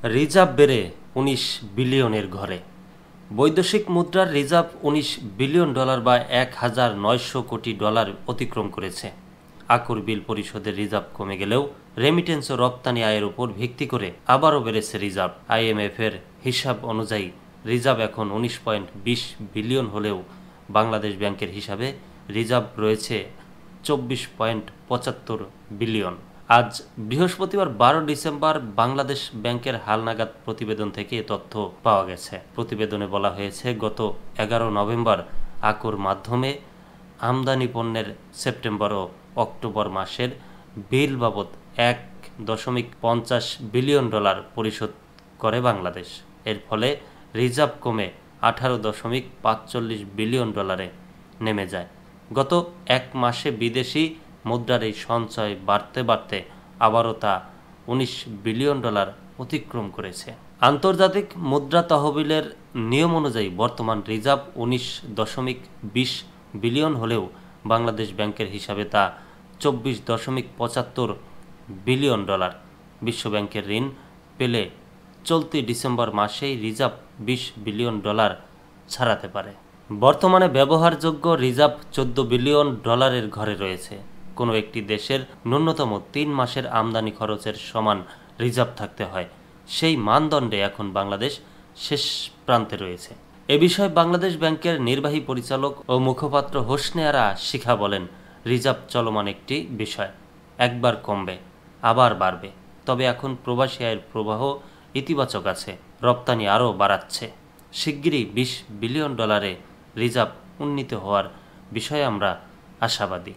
Reserve বেড়ে ১৯ বিলিয়নের ঘরে। বৈদেশিক মুদ্রার রিজার্ভ ১৯ বিলিয়ন ডলার বা ১,৯০০ কোটি ডলার অতিক্রম করেছে। আকর বিল পরিশোধের রিজার্ভ কমে গেলেও রেমিটেন্স ও রপ্তানি আয়ের উপর ভিত্তি করে আবারও বেড়েছে রিজার্ভ। IMF-এর হিসাব অনুযায়ী রিজার্ভ এখন ১৯.২০ বিলিয়ন হলেও বাংলাদেশ ব্যাংকের হিসাবে রিজার্ভ রয়েছে ২৪.৭৫ বিলিয়ন। আজ বৃহস্পতিবার ১২ ডিসেম্বর বাংলাদেশ ব্যাংকের হালনাগাদ প্রতিবেদন থেকে এ তথ্য পাওয়া গেছে। প্রতিবেদনে বলা হয়েছে, গত ১১ নভেম্বর আকর মাধ্যমে আমদানি পণ্যের সেপ্টেম্বর ও অক্টোবর মাসের বিল বাবদ ১.৫০ বিলিয়ন ডলার পরিশোধ করে বাংলাদেশ। এর ফলে রিজার্ভ কমে ১৮.৪৫ বিলিয়ন ডলারে নেমে যায়। গত এক মাসে বিদেশি মুদ্রার এই সঞ্চয় বাড়তে বাড়তে আবারও তা ১৯ বিলিয়ন ডলার অতিক্রম করেছে। আন্তর্জাতিক মুদ্রা তহবিলের নিয়ম অনুযায়ী বর্তমান রিজার্ভ ১৯.২০ বিলিয়ন হলেও বাংলাদেশ ব্যাংকের হিসাবে তা ২৪.৭৫ বিলিয়ন ডলার। বিশ্বব্যাংকের ঋণ পেলে চলতি ডিসেম্বর মাসেই রিজার্ভ ২০ বিলিয়ন ডলার ছাড়াতে পারে। বর্তমানে ব্যবহারযোগ্য রিজার্ভ ১৪ বিলিয়ন ডলারের ঘরে রয়েছে। কোনো একটি দেশের ন্যূনতম ৩ মাসের আমদানি খরচের সমান রিজার্ভ থাকতে হয়। সেই মানদণ্ডে এখন বাংলাদেশ শেষ প্রান্তে রয়েছে। এ বিষয়ে বাংলাদেশ ব্যাংকের নির্বাহী পরিচালক ও মুখপাত্র হোসনে আরা শিখা বলেন, রিজার্ভ চলমান একটি বিষয়, একবার কমবে আবার বাড়বে। তবে এখন প্রবাসী আয়ের প্রবাহ ইতিবাচক আছে, রপ্তানি আরও বাড়াচ্ছে। শিগগিরই ২০ বিলিয়ন ডলারে রিজার্ভ উন্নীত হওয়ার বিষয়ে আমরা আশাবাদী।